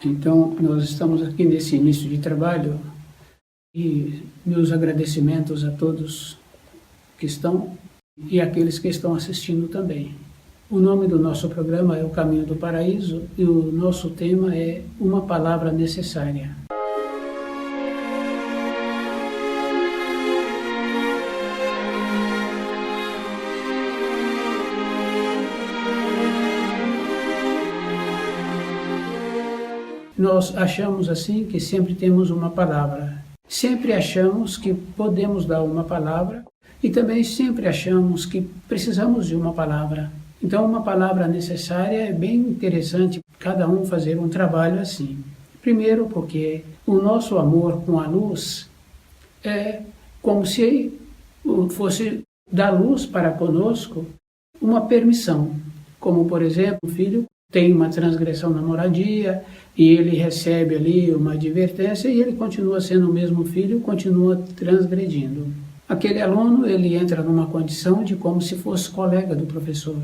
Então, nós estamos aqui nesse início de trabalho e meus agradecimentos a todos que estão e aqueles que estão assistindo também. O nome do nosso programa é O Caminho do Paraíso e o nosso tema é Uma Palavra Necessária. Nós achamos assim que sempre temos uma palavra. Sempre achamos que podemos dar uma palavra e também sempre achamos que precisamos de uma palavra. Então, uma palavra necessária é bem interessante cada um fazer um trabalho assim. Primeiro, porque o nosso amor com a luz é como se fosse dar luz para conosco uma permissão. Como, por exemplo, o filho tem uma transgressão na moradia e ele recebe ali uma advertência e ele continua sendo o mesmo filho, continua transgredindo. Aquele aluno, ele entra numa condição de como se fosse colega do professor.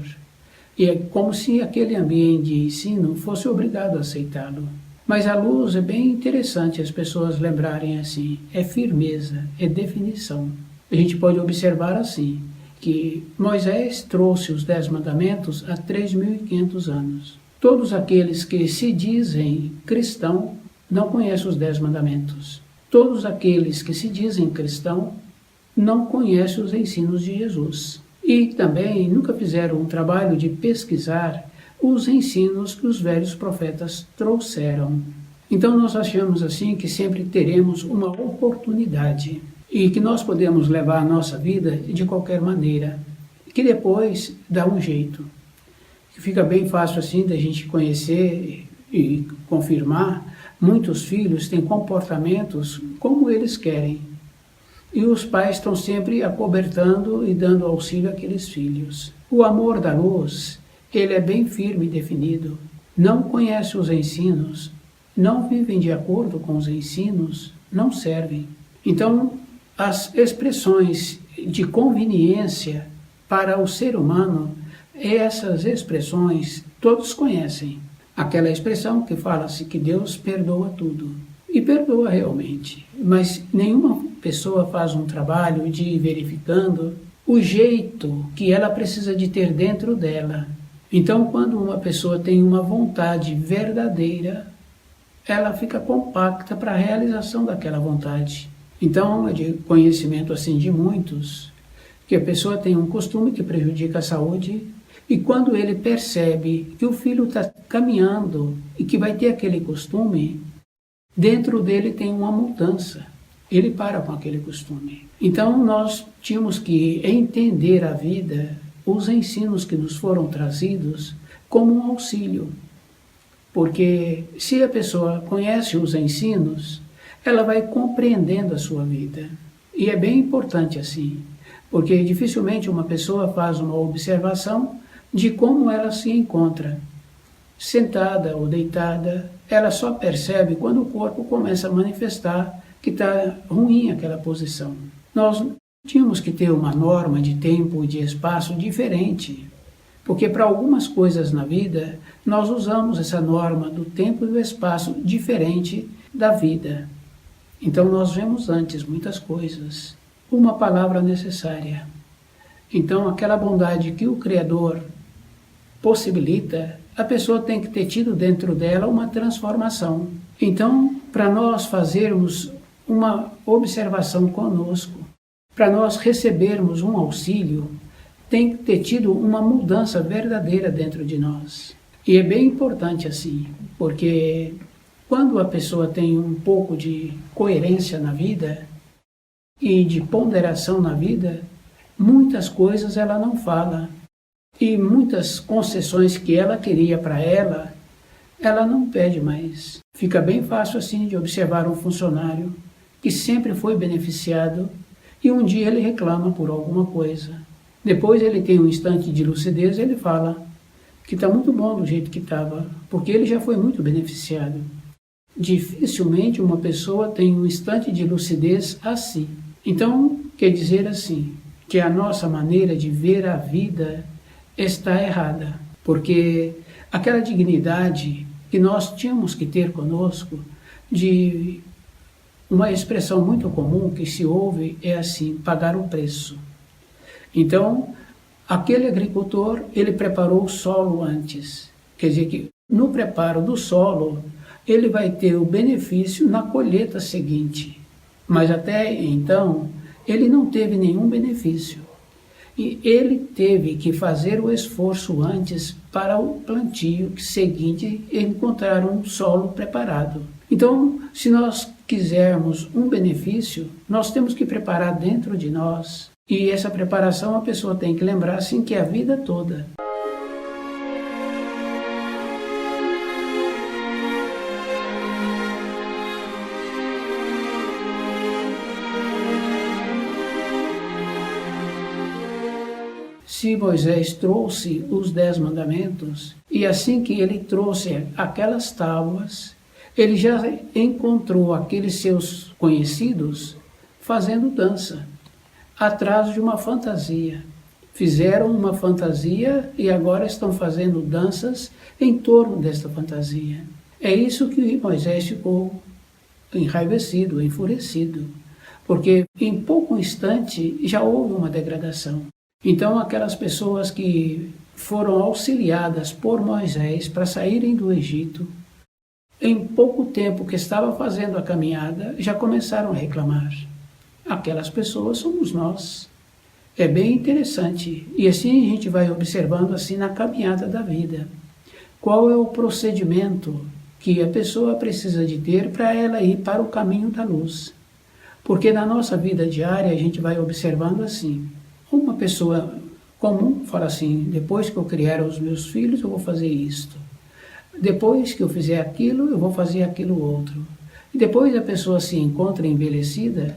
E é como se aquele ambiente de ensino fosse obrigado a aceitá-lo. Mas a luz é bem interessante as pessoas lembrarem assim, é firmeza, é definição. A gente pode observar assim, que Moisés trouxe os 10 mandamentos há 3.500 anos. Todos aqueles que se dizem cristão não conhecem os 10 mandamentos. Todos aqueles que se dizem cristão não conhecem os ensinos de Jesus. E também nunca fizeram um trabalho de pesquisar os ensinos que os velhos profetas trouxeram. Então nós achamos assim que sempre teremos uma oportunidade e que nós podemos levar a nossa vida de qualquer maneira, que depois dá um jeito. Fica bem fácil assim da gente conhecer e confirmar, muitos filhos têm comportamentos como eles querem. E os pais estão sempre acobertando e dando auxílio àqueles filhos. O amor da luz, ele é bem firme e definido. Não conhece os ensinos, não vivem de acordo com os ensinos, não servem. Então, as expressões de conveniência para o ser humano, essas expressões todos conhecem. Aquela expressão que fala-se que Deus perdoa tudo. E perdoa realmente. Mas nenhuma pessoa faz um trabalho de ir verificando o jeito que ela precisa de ter dentro dela. Então, quando uma pessoa tem uma vontade verdadeira, ela fica compacta para a realização daquela vontade. Então, é de conhecimento assim de muitos, que a pessoa tem um costume que prejudica a saúde, e quando ele percebe que o filho está caminhando e que vai ter aquele costume, dentro dele tem uma mudança. Ele para com aquele costume. Então nós tínhamos que entender a vida, os ensinos que nos foram trazidos, como um auxílio. Porque se a pessoa conhece os ensinos, ela vai compreendendo a sua vida. E é bem importante assim, porque dificilmente uma pessoa faz uma observação de como ela se encontra. Sentada ou deitada, ela só percebe quando o corpo começa a manifestar que está ruim aquela posição. Nós tínhamos que ter uma norma de tempo e de espaço diferente, porque para algumas coisas na vida, nós usamos essa norma do tempo e do espaço diferente da vida. Então nós vemos antes muitas coisas. Uma palavra necessária. Então aquela bondade que o Criador possibilita, a pessoa tem que ter tido dentro dela uma transformação. Então, para nós fazermos uma observação conosco, para nós recebermos um auxílio, tem que ter tido uma mudança verdadeira dentro de nós. E é bem importante assim, porque quando a pessoa tem um pouco de coerência na vida e de ponderação na vida, muitas coisas ela não fala. E muitas concessões que ela queria para ela não pede mais. Fica bem fácil assim de observar um funcionário que sempre foi beneficiado e um dia ele reclama por alguma coisa. Depois ele tem um instante de lucidez e ele fala que está muito bom do jeito que estava, porque ele já foi muito beneficiado. Dificilmente uma pessoa tem um instante de lucidez assim. Então, quer dizer assim, que a nossa maneira de ver a vida está errada, porque aquela dignidade que nós tínhamos que ter conosco, de uma expressão muito comum que se ouve é assim: pagar o preço. Então, aquele agricultor, ele preparou o solo antes. Quer dizer que no preparo do solo, ele vai ter o benefício na colheita seguinte. Mas até então, ele não teve nenhum benefício. E ele teve que fazer o esforço antes para o plantio seguinte encontrar um solo preparado. Então, se nós quisermos um benefício, nós temos que preparar dentro de nós. E essa preparação a pessoa tem que lembrar assim que é a vida toda. Se Moisés trouxe os 10 mandamentos, e assim que ele trouxe aquelas tábuas, ele já encontrou aqueles seus conhecidos fazendo dança, atrás de uma fantasia. Fizeram uma fantasia e agora estão fazendo danças em torno desta fantasia. É isso que Moisés ficou enraivecido, enfurecido, porque em pouco instante já houve uma degradação. Então aquelas pessoas que foram auxiliadas por Moisés para saírem do Egito, em pouco tempo que estava fazendo a caminhada, já começaram a reclamar. Aquelas pessoas somos nós. É bem interessante. E assim a gente vai observando assim na caminhada da vida. Qual é o procedimento que a pessoa precisa de ter para ela ir para o caminho da luz? Porque na nossa vida diária a gente vai observando assim. Uma pessoa comum fala assim: depois que eu criar os meus filhos eu vou fazer isto. Depois que eu fizer aquilo eu vou fazer aquilo outro. E depois a pessoa se encontra envelhecida,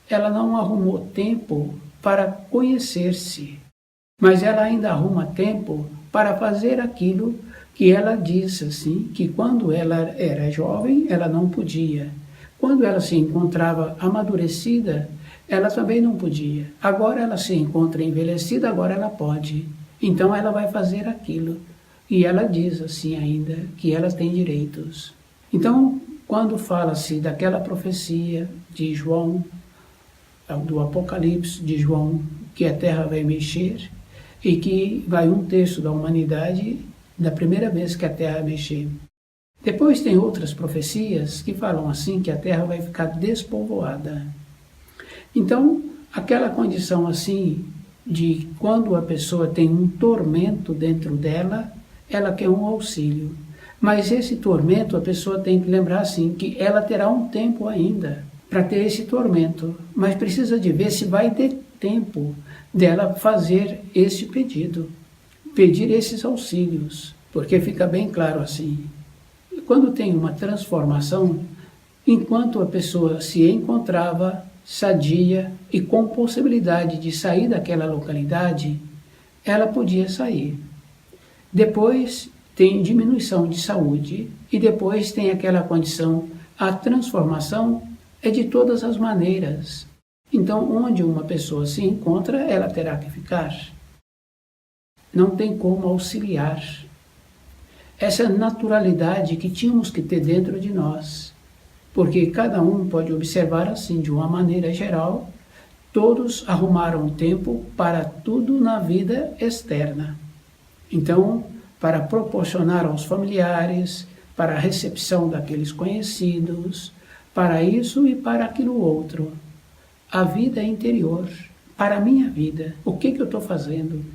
ela não arrumou tempo para conhecer-se, mas ela ainda arruma tempo para fazer aquilo que ela disse assim, que quando ela era jovem ela não podia. Quando ela se encontrava amadurecida, ela também não podia. Agora ela se encontra envelhecida, agora ela pode. Então ela vai fazer aquilo. E ela diz assim ainda que ela tem direitos. Então, quando fala-se daquela profecia de João, do Apocalipse de João, que a terra vai mexer e que vai 1/3 da humanidade da primeira vez que a terra mexer. Depois tem outras profecias que falam assim que a terra vai ficar despovoada. Então, aquela condição assim de quando a pessoa tem um tormento dentro dela, ela quer um auxílio. Mas esse tormento a pessoa tem que lembrar assim que ela terá um tempo ainda para ter esse tormento, mas precisa de ver se vai ter tempo dela fazer esse pedido, pedir esses auxílios, porque fica bem claro assim. Quando tem uma transformação, enquanto a pessoa se encontrava sadia e com possibilidade de sair daquela localidade, ela podia sair. Depois tem diminuição de saúde e depois tem aquela condição, a transformação é de todas as maneiras. Então, onde uma pessoa se encontra, ela terá que ficar. Não tem como auxiliar. Essa naturalidade que tínhamos que ter dentro de nós. Porque cada um pode observar assim, de uma maneira geral, todos arrumaram tempo para tudo na vida externa. Então, para proporcionar aos familiares, para a recepção daqueles conhecidos, para isso e para aquilo outro. A vida interior, para a minha vida, o que eu estou fazendo?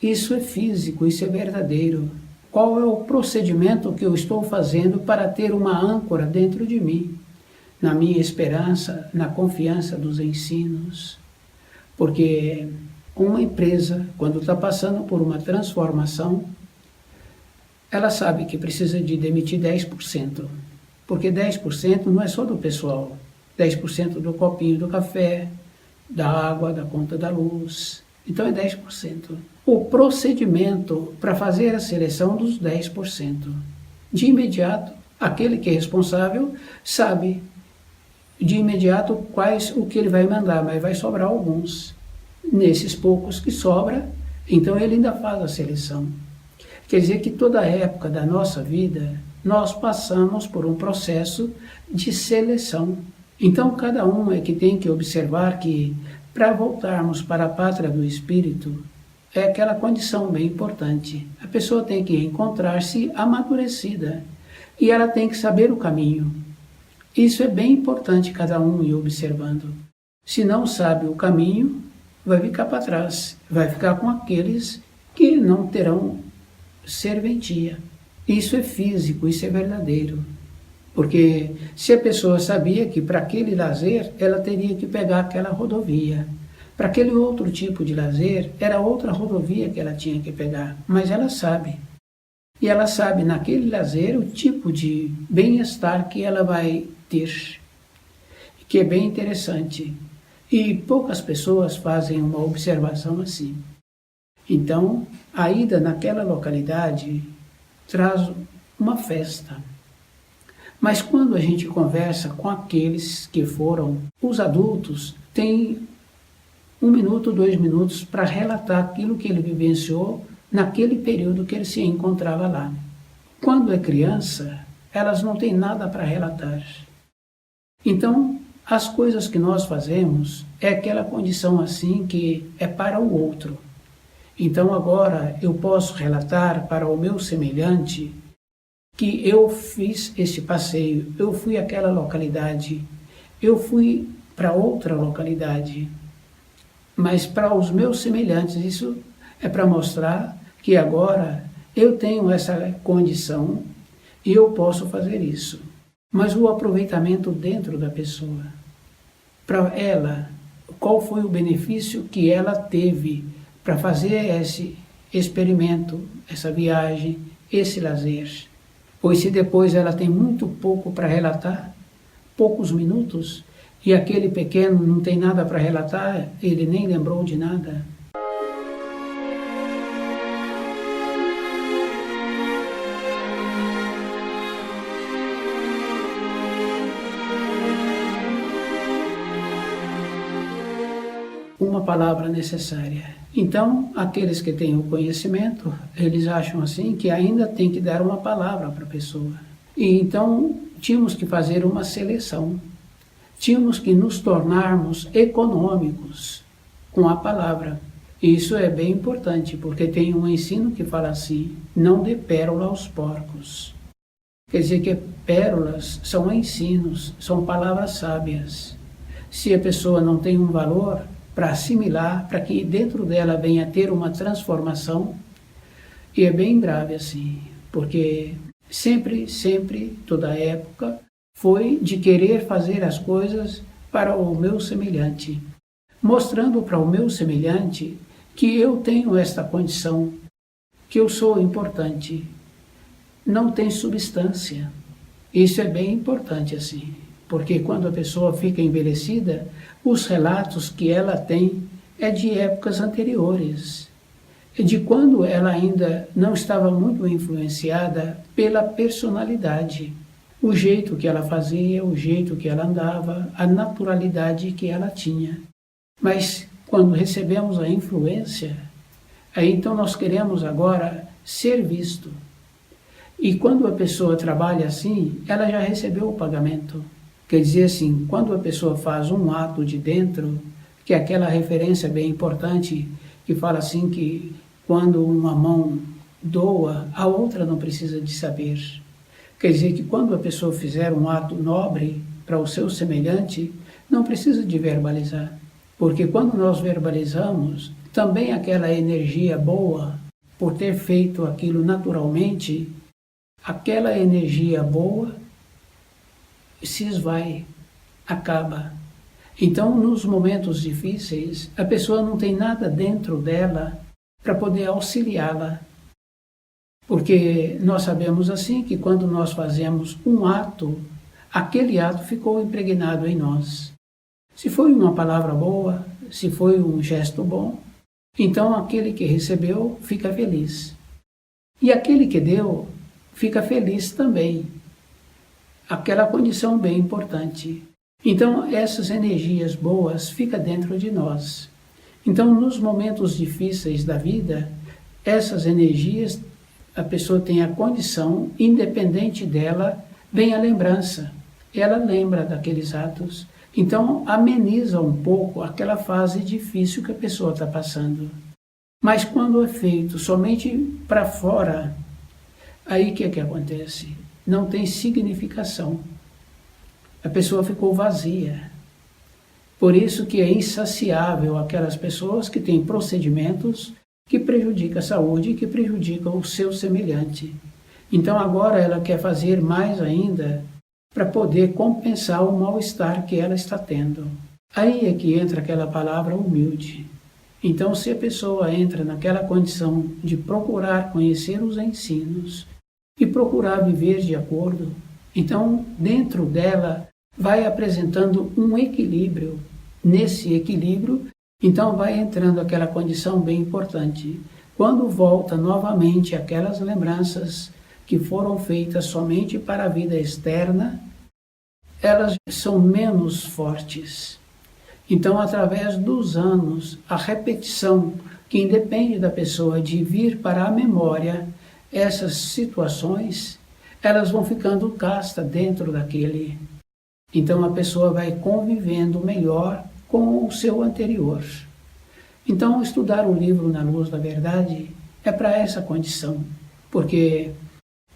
Isso é físico, isso é verdadeiro. Qual é o procedimento que eu estou fazendo para ter uma âncora dentro de mim? Na minha esperança, na confiança dos ensinos. Porque uma empresa, quando está passando por uma transformação, ela sabe que precisa de demitir 10%. Porque 10% não é só do pessoal. 10% do copinho do café, da água, da conta da luz. Então é 10%. O procedimento para fazer a seleção dos 10%. De imediato, aquele que é responsável sabe de imediato o que ele vai mandar, mas vai sobrar alguns. Nesses poucos que sobra, então ele ainda faz a seleção. Quer dizer que toda a época da nossa vida nós passamos por um processo de seleção. Então, cada um é que tem que observar que, para voltarmos para a pátria do espírito, é aquela condição bem importante. A pessoa tem que encontrar-se amadurecida e ela tem que saber o caminho. Isso é bem importante cada um ir observando. Se não sabe o caminho, vai ficar para trás, vai ficar com aqueles que não terão serventia. Isso é físico, isso é verdadeiro. Porque se a pessoa sabia que para aquele lazer ela teria que pegar aquela rodovia, para aquele outro tipo de lazer era outra rodovia que ela tinha que pegar, mas ela sabe. E ela sabe naquele lazer o tipo de bem-estar que ela vai ter, que é bem interessante. E poucas pessoas fazem uma observação assim. Então, a ida naquela localidade traz uma festa. Mas quando a gente conversa com aqueles que foram, os adultos têm 1 minuto, 2 minutos para relatar aquilo que ele vivenciou naquele período que ele se encontrava lá. Quando é criança, elas não têm nada para relatar. Então, as coisas que nós fazemos é aquela condição assim que é para o outro. Então agora eu posso relatar para o meu semelhante que eu fiz esse passeio, eu fui àquela localidade, eu fui para outra localidade. Mas para os meus semelhantes, isso é para mostrar que agora eu tenho essa condição e eu posso fazer isso. Mas o aproveitamento dentro da pessoa, para ela, qual foi o benefício que ela teve para fazer esse experimento, essa viagem, esse lazer. Pois se depois ela tem muito pouco para relatar, poucos minutos, e aquele pequeno não tem nada para relatar, ele nem lembrou de nada. Uma palavra necessária. Então, aqueles que têm o conhecimento, eles acham assim que ainda tem que dar uma palavra para a pessoa. E então, tínhamos que fazer uma seleção. Tínhamos que nos tornarmos econômicos com a palavra. E isso é bem importante, porque tem um ensino que fala assim, não dê pérola aos porcos. Quer dizer que pérolas são ensinos, são palavras sábias. Se a pessoa não tem um valor para assimilar, para que dentro dela venha ter uma transformação, e é bem grave assim, porque sempre, toda época, foi de querer fazer as coisas para o meu semelhante, mostrando para o meu semelhante que eu tenho esta condição, que eu sou importante, não tem substância. Isso é bem importante assim, porque quando a pessoa fica envelhecida, os relatos que ela tem é de épocas anteriores, de quando ela ainda não estava muito influenciada pela personalidade, o jeito que ela fazia, o jeito que ela andava, a naturalidade que ela tinha. Mas quando recebemos a influência, aí então nós queremos agora ser visto. E quando a pessoa trabalha assim, ela já recebeu o pagamento. Quer dizer assim, quando a pessoa faz um ato de dentro, que é aquela referência bem importante, que fala assim que quando uma mão doa, a outra não precisa de saber. Quer dizer que quando a pessoa fizer um ato nobre para o seu semelhante, não precisa de verbalizar. Porque quando nós verbalizamos, também aquela energia boa, por ter feito aquilo naturalmente, aquela energia boa se esvai, acaba. Então, nos momentos difíceis, a pessoa não tem nada dentro dela para poder auxiliá-la. Porque nós sabemos assim que quando nós fazemos um ato, aquele ato ficou impregnado em nós. Se foi uma palavra boa, se foi um gesto bom, então aquele que recebeu fica feliz. E aquele que deu fica feliz também. Aquela condição bem importante. Então, essas energias boas ficam dentro de nós. Então, nos momentos difíceis da vida, essas energias a pessoa tem a condição, independente dela, vem a lembrança. Ela lembra daqueles atos. Então, ameniza um pouco aquela fase difícil que a pessoa está passando. Mas quando é feito somente para fora, aí o que acontece? Não tem significação. A pessoa ficou vazia. Por isso que é insaciável aquelas pessoas que têm procedimentos que prejudicam a saúde e que prejudicam o seu semelhante. Então agora ela quer fazer mais ainda para poder compensar o mal-estar que ela está tendo. Aí é que entra aquela palavra humilde. Então, se a pessoa entra naquela condição de procurar conhecer os ensinos e procurar viver de acordo, então dentro dela vai apresentando um equilíbrio. Nesse equilíbrio, então vai entrando aquela condição bem importante. Quando volta novamente aquelas lembranças que foram feitas somente para a vida externa, elas são menos fortes. Então, através dos anos, a repetição que independe da pessoa de vir para a memória essas situações, elas vão ficando casta dentro daquele. Então, a pessoa vai convivendo melhor com o seu anterior. Então, estudar o livro Na Luz da Verdade é para essa condição, porque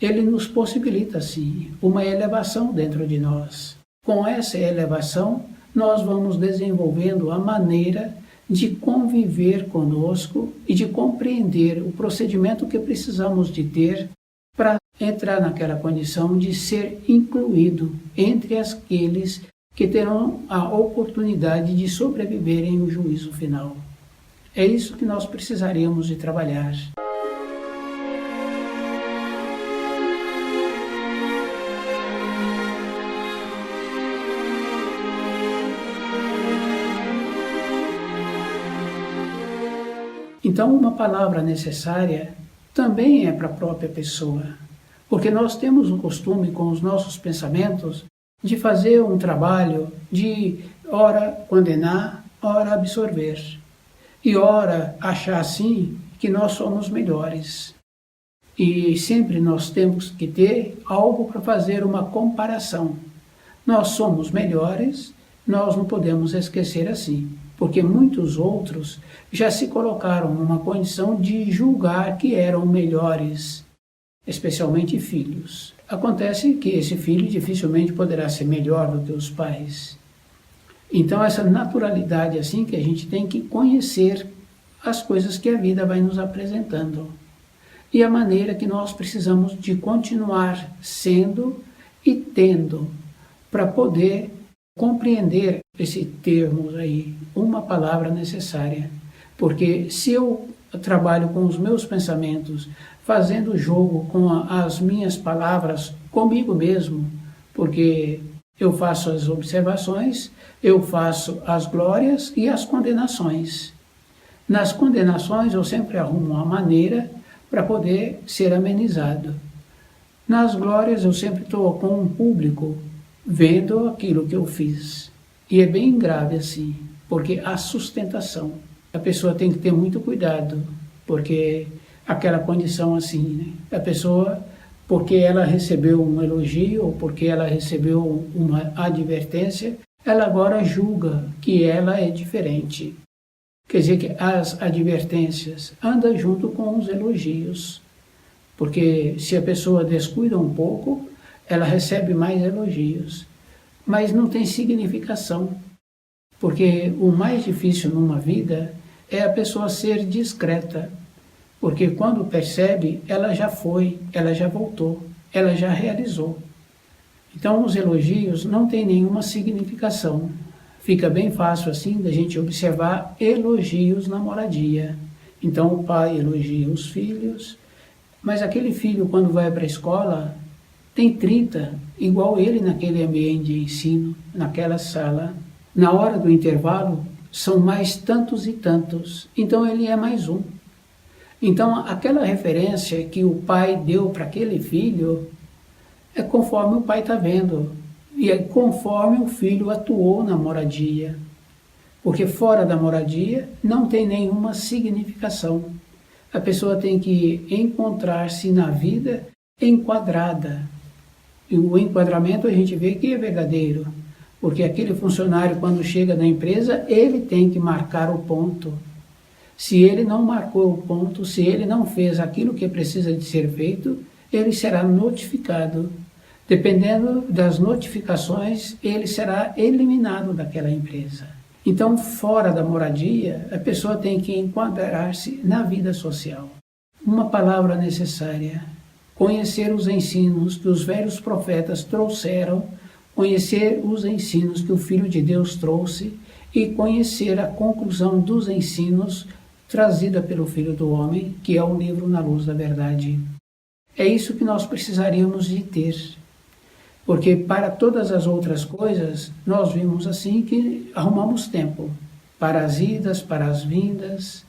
ele nos possibilita, sim, uma elevação dentro de nós. Com essa elevação, nós vamos desenvolvendo a maneira de conviver conosco e de compreender o procedimento que precisamos de ter para entrar naquela condição de ser incluído entre aqueles que terão a oportunidade de sobreviverem no juízo final. É isso que nós precisaríamos de trabalhar. Então, uma palavra necessária também é para a própria pessoa, porque nós temos o costume com os nossos pensamentos de fazer um trabalho de ora condenar, ora absorver, e ora achar assim que nós somos melhores. E sempre nós temos que ter algo para fazer uma comparação. Nós somos melhores, nós não podemos esquecer assim, porque muitos outros já se colocaram numa condição de julgar que eram melhores, especialmente filhos. Acontece que esse filho dificilmente poderá ser melhor do que os pais. Então essa naturalidade assim que a gente tem que conhecer as coisas que a vida vai nos apresentando e a maneira que nós precisamos de continuar sendo e tendo para poder compreender esse termo aí, uma palavra necessária. Porque se eu trabalho com os meus pensamentos, fazendo jogo com as minhas palavras comigo mesmo, porque eu faço as observações, eu faço as glórias e as condenações. Nas condenações eu sempre arrumo uma maneira para poder ser amenizado. Nas glórias eu sempre estou com um público vendo aquilo que eu fiz. E é bem grave assim, porque a sustentação. A pessoa tem que ter muito cuidado, porque aquela condição assim, né? A pessoa, porque ela recebeu um elogio, ou porque ela recebeu uma advertência, ela agora julga que ela é diferente. Quer dizer que as advertências andam junto com os elogios, porque se a pessoa descuida um pouco, ela recebe mais elogios, mas não tem significação, porque o mais difícil numa vida é a pessoa ser discreta, porque quando percebe, ela já foi, ela já voltou, ela já realizou. Então os elogios não têm nenhuma significação. Fica bem fácil assim da gente observar elogios na moradia. Então o pai elogia os filhos, mas aquele filho quando vai para a escola tem 30, igual ele naquele ambiente de ensino, naquela sala. Na hora do intervalo, são mais tantos e tantos, então ele é mais um. Então aquela referência que o pai deu para aquele filho é conforme o pai está vendo, e é conforme o filho atuou na moradia. Porque fora da moradia não tem nenhuma significação. A pessoa tem que encontrar-se na vida enquadrada. E o enquadramento a gente vê que é verdadeiro, porque aquele funcionário, quando chega na empresa, ele tem que marcar o ponto. Se ele não marcou o ponto, se ele não fez aquilo que precisa de ser feito, ele será notificado. Dependendo das notificações, ele será eliminado daquela empresa. Então, fora da moradia, a pessoa tem que enquadrar-se na vida social. Uma palavra necessária: conhecer os ensinos que os velhos profetas trouxeram, conhecer os ensinos que o Filho de Deus trouxe e conhecer a conclusão dos ensinos trazida pelo Filho do Homem, que é o livro Na Luz da Verdade. É isso que nós precisaríamos de ter. Porque para todas as outras coisas, nós vimos assim que arrumamos tempo para as idas, para as vindas,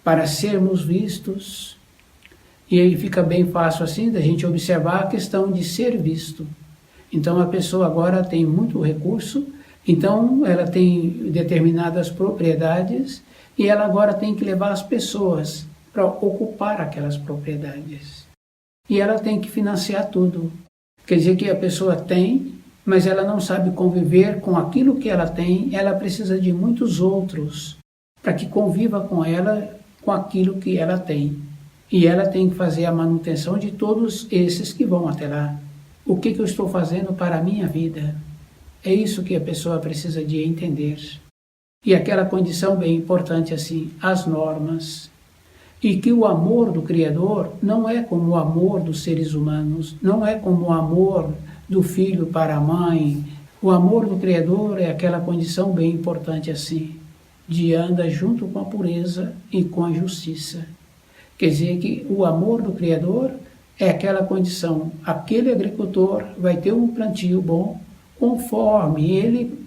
para sermos vistos. E aí fica bem fácil assim da gente observar a questão de ser visto. Então a pessoa agora tem muito recurso, então ela tem determinadas propriedades e ela agora tem que levar as pessoas para ocupar aquelas propriedades. E ela tem que financiar tudo. Quer dizer que a pessoa tem, mas ela não sabe conviver com aquilo que ela tem, ela precisa de muitos outros para que conviva com ela com aquilo que ela tem. E ela tem que fazer a manutenção de todos esses que vão até lá. O que eu estou fazendo para a minha vida? É isso que a pessoa precisa de entender. E aquela condição bem importante assim, as normas. E que o amor do Criador não é como o amor dos seres humanos, não é como o amor do filho para a mãe. O amor do Criador é aquela condição bem importante assim, de andar junto com a pureza e com a justiça. Quer dizer que o amor do Criador é aquela condição, aquele agricultor vai ter um plantio bom conforme ele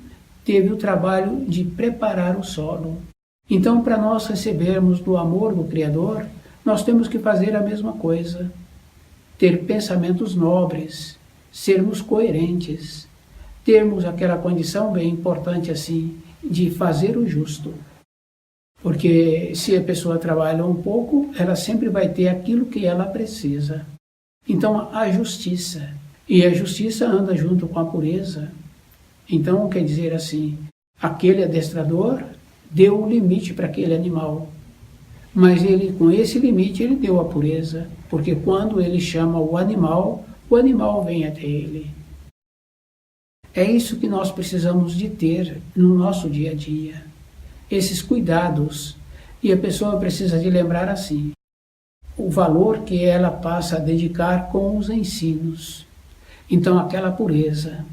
teve o trabalho de preparar o solo. Então, para nós recebermos do amor do Criador, nós temos que fazer a mesma coisa. Ter pensamentos nobres, sermos coerentes, termos aquela condição bem importante assim, de fazer o justo. Porque se a pessoa trabalha um pouco, ela sempre vai ter aquilo que ela precisa. Então, a justiça. E a justiça anda junto com a pureza. Então, quer dizer assim, aquele adestrador deu um limite para aquele animal, mas ele, com esse limite, ele deu a pureza, porque quando ele chama o animal vem até ele. É isso que nós precisamos de ter no nosso dia a dia, esses cuidados, e a pessoa precisa de lembrar assim, o valor que ela passa a dedicar com os ensinos, então aquela pureza.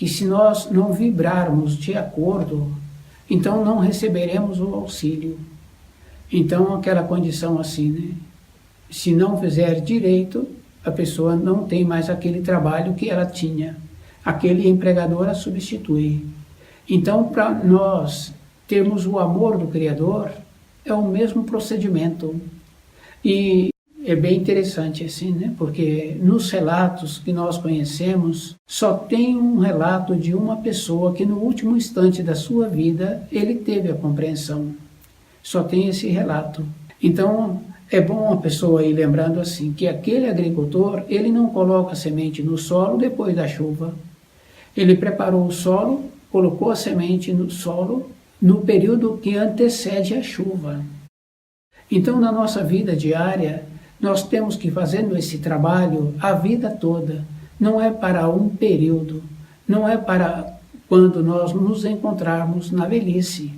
E se nós não vibrarmos de acordo, então não receberemos o auxílio. Então aquela condição assim, né? Se não fizer direito, a pessoa não tem mais aquele trabalho que ela tinha. Aquele empregador a substitui. Então, para nós termos o amor do Criador, é o mesmo procedimento. E é bem interessante assim, né? Porque nos relatos que nós conhecemos, só tem um relato de uma pessoa que no último instante da sua vida, ele teve a compreensão. Só tem esse relato. Então, é bom a pessoa ir lembrando assim, que aquele agricultor, ele não coloca a semente no solo depois da chuva. Ele preparou o solo, colocou a semente no solo no período que antecede a chuva. Então, na nossa vida diária, nós temos que fazendo esse trabalho a vida toda. Não é para um período, não é para quando nós nos encontrarmos na velhice.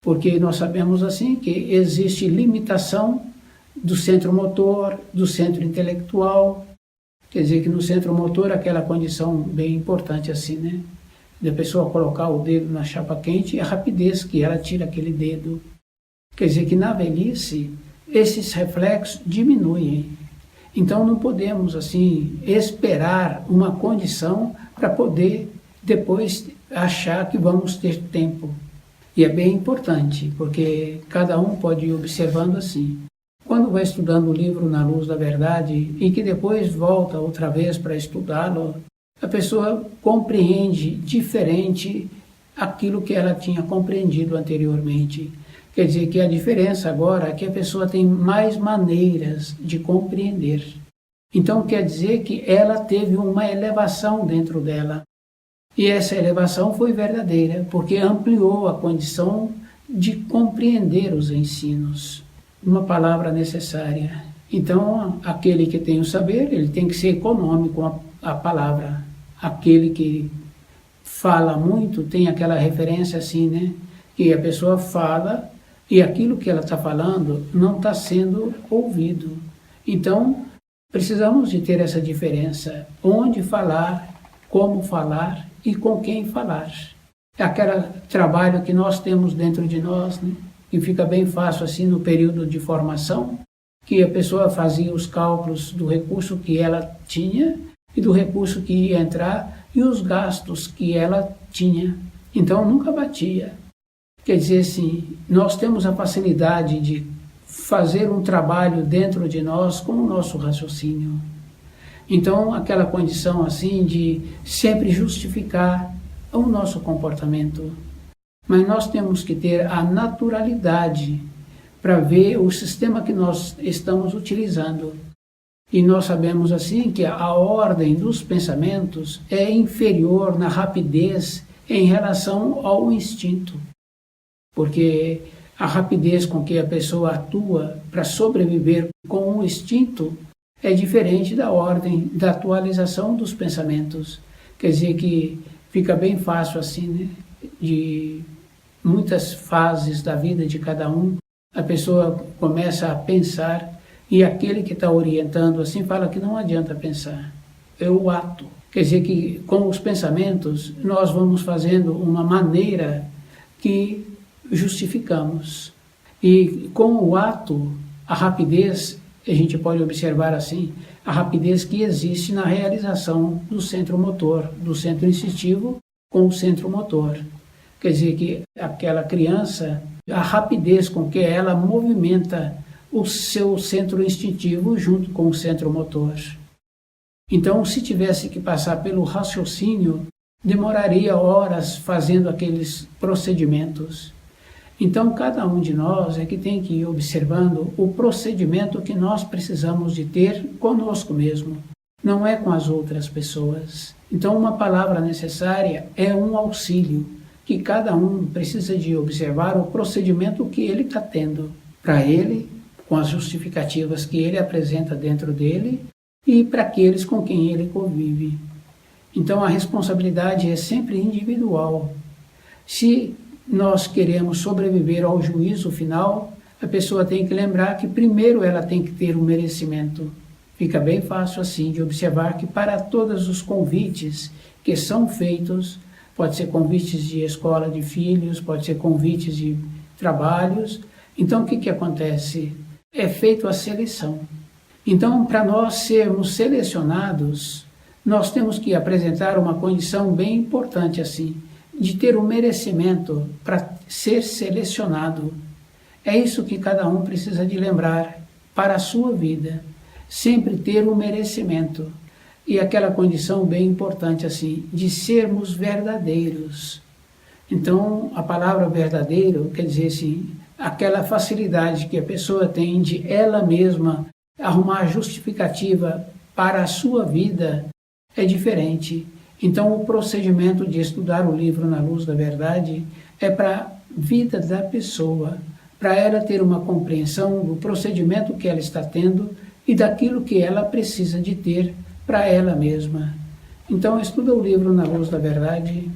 Porque nós sabemos assim que existe limitação do centro motor, do centro intelectual. Quer dizer que no centro motor aquela condição bem importante assim, né? Da pessoa colocar o dedo na chapa quente e a rapidez que ela tira aquele dedo. Quer dizer que na velhice esses reflexos diminuem. Então não podemos assim esperar uma condição para poder depois achar que vamos ter tempo. E é bem importante, porque cada um pode ir observando assim. quando vai estudando o livro na luz da verdade e que depois volta outra vez para estudá-lo, a pessoa compreende diferente aquilo que ela tinha compreendido anteriormente. Quer dizer que a diferença agora é que a pessoa tem mais maneiras de compreender. Então quer dizer que ela teve uma elevação dentro dela. E essa elevação foi verdadeira, porque ampliou a condição de compreender os ensinos. Uma palavra necessária. Então, aquele que tem o saber, ele tem que ser econômico a palavra. Aquele que fala muito tem aquela referência assim, né? Que a pessoa fala e aquilo que ela está falando não está sendo ouvido. Então, precisamos de ter essa diferença. Onde falar, como falar e com quem falar. É aquele trabalho que nós temos dentro de nós, né? Que fica bem fácil assim no período de formação, que a pessoa fazia os cálculos do recurso que ela tinha e do recurso que ia entrar e os gastos que ela tinha. Então nunca batia. Quer dizer assim, nós temos a facilidade de fazer um trabalho dentro de nós com o nosso raciocínio. Então aquela condição assim de sempre justificar o nosso comportamento. Mas nós temos que ter a naturalidade para ver o sistema que nós estamos utilizando. E nós sabemos assim que a ordem dos pensamentos é inferior na rapidez em relação ao instinto. Porque a rapidez com que a pessoa atua para sobreviver com o instinto é diferente da ordem da atualização dos pensamentos. Quer dizer que fica bem fácil assim, né? De muitas fases da vida de cada um, a pessoa começa a pensar e aquele que está orientando assim fala que não adianta pensar, é o ato. Quer dizer que com os pensamentos nós vamos fazendo uma maneira que justificamos. E com o ato, a rapidez, a gente pode observar assim, a rapidez que existe na realização do centro motor, do centro instintivo com o centro motor. Quer dizer que aquela criança, a rapidez com que ela movimenta o seu centro instintivo junto com o centro motor. Então, se tivesse que passar pelo raciocínio, demoraria horas fazendo aqueles procedimentos. Então, cada um de nós é que tem que ir observando o procedimento que nós precisamos de ter conosco mesmo, não é com as outras pessoas. Então, uma palavra necessária é um auxílio, que cada um precisa de observar o procedimento que ele está tendo para ele, com as justificativas que ele apresenta dentro dele e para aqueles com quem ele convive. Então, a responsabilidade é sempre individual. Se nós queremos sobreviver ao juízo final, a pessoa tem que lembrar que primeiro ela tem que ter o merecimento. Fica bem fácil assim de observar que para todos os convites que são feitos, pode ser convites de escola de filhos, pode ser convites de trabalhos, então o que acontece? É feita a seleção. Então, para nós sermos selecionados, nós temos que apresentar uma condição bem importante assim, de ter o merecimento para ser selecionado. É isso que cada um precisa de lembrar para a sua vida, sempre ter o merecimento. E aquela condição bem importante assim, de sermos verdadeiros. Então, a palavra verdadeiro quer dizer assim, aquela facilidade que a pessoa tem de ela mesma arrumar justificativa para a sua vida é diferente. Então, o procedimento de estudar o livro na luz da verdade é para a vida da pessoa, para ela ter uma compreensão do procedimento que ela está tendo e daquilo que ela precisa de ter para ela mesma. Então, estuda o livro na luz da verdade.